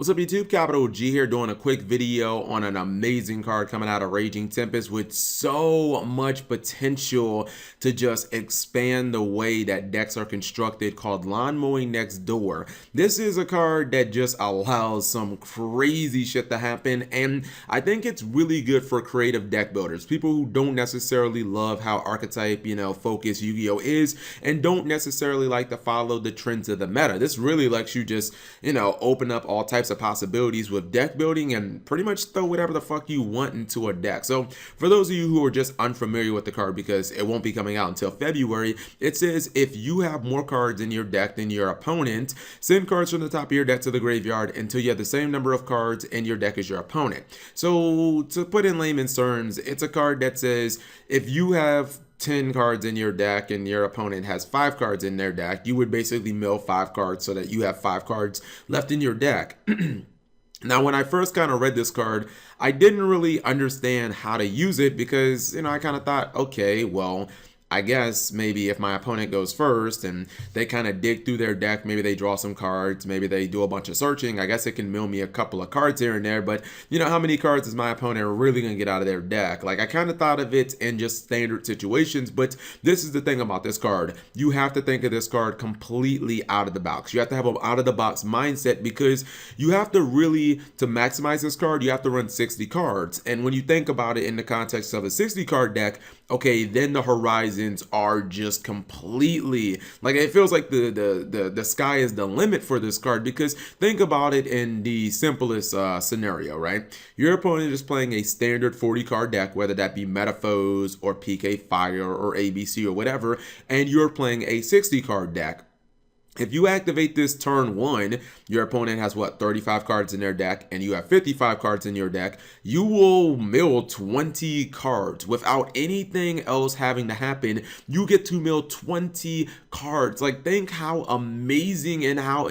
What's up YouTube, Capital G here doing a quick video on an amazing card coming out of Raging Tempest with so much potential to just expand the way that decks are constructed, called Lawnmowing Next Door. This is a card that just allows some crazy shit to happen, and I think it's really good for creative deck builders, people who don't necessarily love how archetype, focused Yu-Gi-Oh is and don't necessarily like to follow the trends of the meta. This really lets you just, open up all types of possibilities with deck building and pretty much throw whatever the fuck you want into a deck. So for those of you who are just unfamiliar with the card, because it won't be coming out until February, it says if you have more cards in your deck than your opponent, send cards from the top of your deck to the graveyard until you have the same number of cards in your deck as your opponent. So to put in layman's terms, it's a card that says if you have 10 cards in your deck and your opponent has 5 cards in their deck, you would basically mill 5 cards so that you have 5 cards left in your deck. Now, when I first kind of read this card, I didn't really understand how to use it because, I kind of thought, okay, well, I guess maybe if my opponent goes first and they kind of dig through their deck, maybe they draw some cards, maybe they do a bunch of searching, I guess it can mill me a couple of cards here and there, but how many cards is my opponent really going to get out of their deck? Like, I kind of thought of it in just standard situations, but this is the thing about this card. You have to think of this card completely out of the box. You have to have an out of the box mindset because you have to really, to maximize this card, you have to run 60 cards. And when you think about it in the context of a 60 card deck, okay, then the horizons are just completely, like, it feels like the sky is the limit for this card, because think about it in the simplest scenario, right? Your opponent is playing a standard 40 card deck, whether that be Metaphors or PK Fire or ABC or whatever, and you're playing a 60 card deck. If you activate this turn 1, your opponent has 35 cards in their deck, and you have 55 cards in your deck, you will mill 20 cards without anything else having to happen. You get to mill 20 cards. Like, think how amazing and how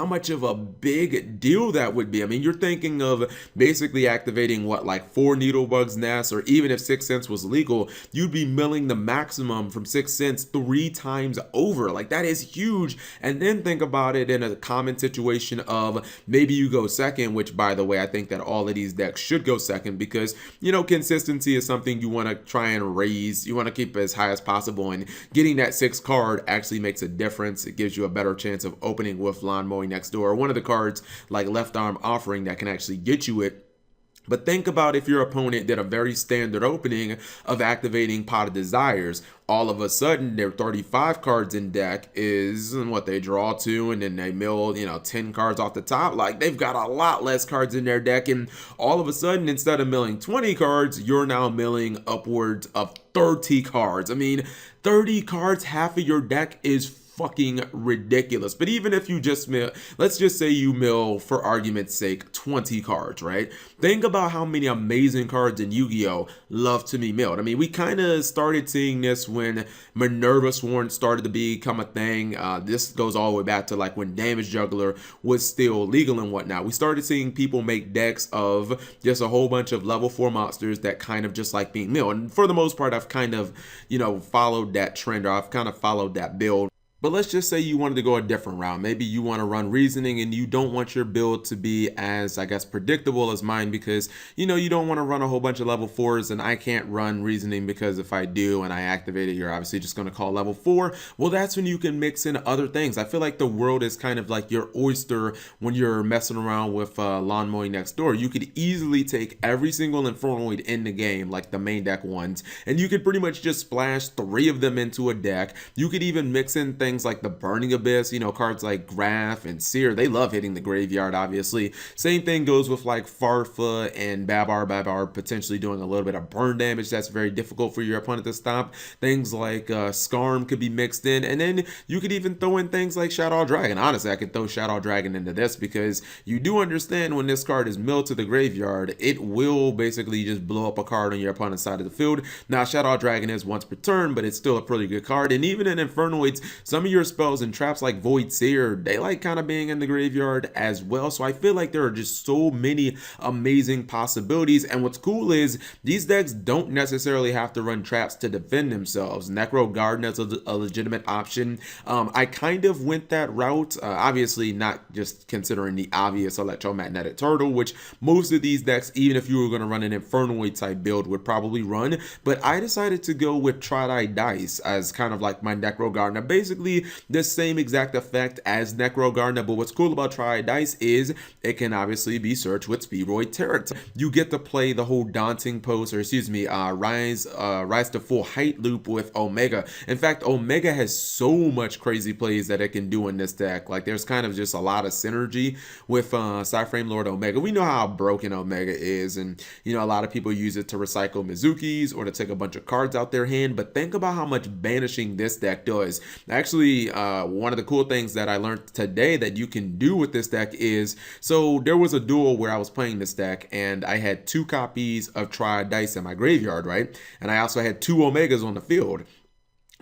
much of a big deal that would be. I mean, you're thinking of basically activating 4 Needlebug's Nests, or even if 6 cents was legal, you'd be milling the maximum from 6 cents 3 times over. Like, that is huge. And then think about it in a common situation of maybe you go second, which, by the way, I think that all of these decks should go second because, consistency is something you want to try and raise. You want to keep it as high as possible, and getting that 6th card actually makes a difference. It gives you a better chance of opening with Lawnmowing Next Door, one of the cards like Left Arm Offering that can actually get you it. But think about if your opponent did a very standard opening of activating Pot of Desires. All of a sudden, their 35 cards in deck is what they draw to, and then they mill, 10 cards off the top. Like, they've got a lot less cards in their deck, and all of a sudden, instead of milling 20 cards, you're now milling upwards of 30 cards. I mean, 30 cards, half of your deck is fucking ridiculous. But even if you just mill, let's just say you mill, for argument's sake, 20 cards, right? Think about how many amazing cards in Yu-Gi-Oh love to be milled. I mean, we kind of started seeing this when Minerva Sworn started to become a thing. This goes all the way back to like when Damage Juggler was still legal and whatnot. We started seeing people make decks of just a whole bunch of level 4 monsters that kind of just like being milled. And for the most part, I've kind of, followed that trend, or I've kind of followed that build. But let's just say you wanted to go a different route. Maybe you want to run Reasoning and you don't want your build to be as, I guess, predictable as mine, because, you don't want to run a whole bunch of level 4s, and I can't run Reasoning because if I do and I activate it, you're obviously just going to call level 4. Well, that's when you can mix in other things. I feel like the world is kind of like your oyster when you're messing around with Lawnmowing Next Door. You could easily take every single Infernoid in the game, like the main deck ones, and you could pretty much just splash 3 of them into a deck. You could even mix in things like the Burning Abyss, cards like Graph and Seer. They love hitting the graveyard, obviously. Same thing goes with like Farfa and Babar potentially doing a little bit of burn damage. That's very difficult for your opponent to stop. Things like Skarm could be mixed in, and then you could even throw in things like Shadow Dragon. Honestly, I could throw Shadow Dragon into this because you do understand when this card is milled to the graveyard, it will basically just blow up a card on your opponent's side of the field. Now, Shadow Dragon is once per turn, but it's still a pretty good card. And even in Infernoids, some some of your spells and traps like Void Seer, they like kind of being in the graveyard as well. So I feel like there are just so many amazing possibilities. And what's cool is these decks don't necessarily have to run traps to defend themselves. Necro Garden is a legitimate option. I kind of went that route, obviously not just considering the obvious Electromagnetic Turtle, which most of these decks, even if you were going to run an Infernoid type build, would probably run. But I decided to go with Tri-Dye Dice as kind of like my Necro Gardener. Basically the same exact effect as Necro Gardener, but what's cool about Tri-Dye Dice is it can obviously be searched with Spheroid Turret. You get to play the whole Daunting Pose, or excuse me, Rise to Full Height loop with Omega. In fact, Omega has so much crazy plays that it can do in this deck. Like there's kind of just a lot of synergy with Cyframe Lord Omega. We know how broken Omega is, and you know a lot of people use it to recycle Mizukis or to take a bunch of cards out their hand, but think about how much banishing this deck does. Actually, one of the cool things that I learned today that you can do with this deck is, so there was a duel where I was playing this deck and I had 2 copies of Tri-Dye Dice in my graveyard, right? And I also had 2 Omegas on the field.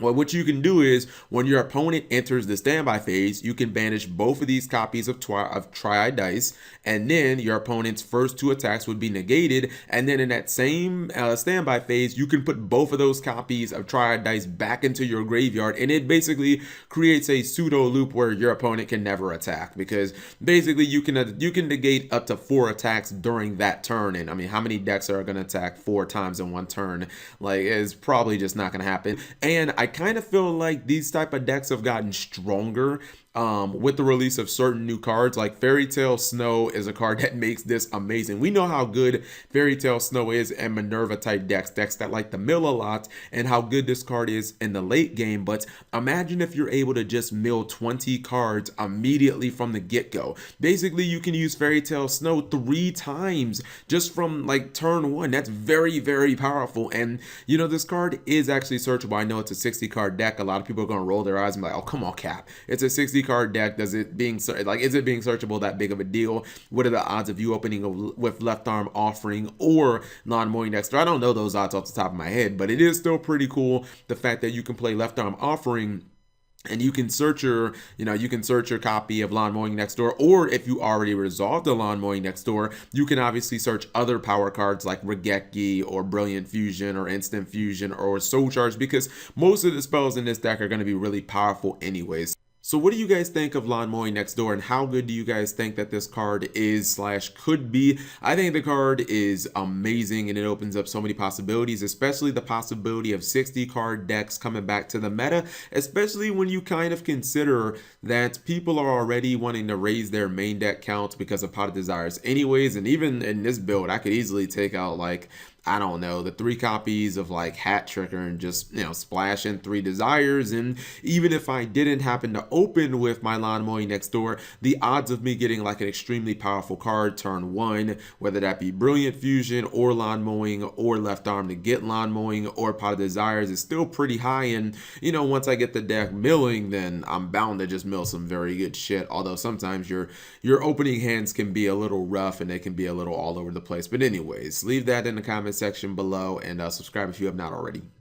Well, what you can do is when your opponent enters the standby phase, you can banish both of these copies of Tri-Dye Dice, and then your opponent's first 2 attacks would be negated. And then in that same standby phase, you can put both of those copies of Tri-Dye Dice back into your graveyard, and it basically creates a pseudo loop where your opponent can never attack, because basically you can negate up to 4 attacks during that turn. And I mean, how many decks are going to attack 4 times in one turn? Like, it's probably just not going to happen. And I kind of feel like these type of decks have gotten stronger with the release of certain new cards. Like Fairy Tale Snow is a card that makes this amazing. We know how good Fairy Tale Snow is in Minerva type decks that like to mill a lot, and how good this card is in the late game. But imagine if you're able to just mill 20 cards immediately from the get-go. Basically, you can use Fairy Tale Snow 3 times just from like turn 1. That's very, very powerful. And you know, this card is actually searchable. I know it's a 60 card deck. A lot of people are going to roll their eyes and be like, oh, come on, Cap. It's a 60 card deck. Is it being searchable that big of a deal? What are the odds of you opening with Left Arm Offering or Lawnmowing next door? I don't know those odds off the top of my head, but it is still pretty cool, the fact that you can play Left Arm Offering and you can search your copy of Lawnmowing Next Door, or if you already resolved the Lawnmowing Next Door, you can obviously search other power cards like Regeki or Brilliant Fusion or Instant Fusion or Soul Charge, because most of the spells in this deck are going to be really powerful anyways. So what do you guys think of Lawnmowing Next Door, and how good do you guys think that this card is / could be? I think the card is amazing, and it opens up so many possibilities, especially the possibility of 60 card decks coming back to the meta, especially when you kind of consider that people are already wanting to raise their main deck counts because of Pot of Desires anyways. And even in this build, I could easily take out, like, I don't know, the 3 copies of like Hat Tricker and just, you know, splash in 3 Desires. And even if I didn't happen to open with my Lawnmowing Next Door, the odds of me getting like an extremely powerful card turn 1, whether that be Brilliant Fusion or Lawnmowing or Left Arm to get Lawnmowing or Pot of Desires, is still pretty high. And, you know, once I get the deck milling, then I'm bound to just mill some very good shit. Although sometimes your opening hands can be a little rough and they can be a little all over the place. But anyways, leave that in the comments section below, and subscribe if you have not already.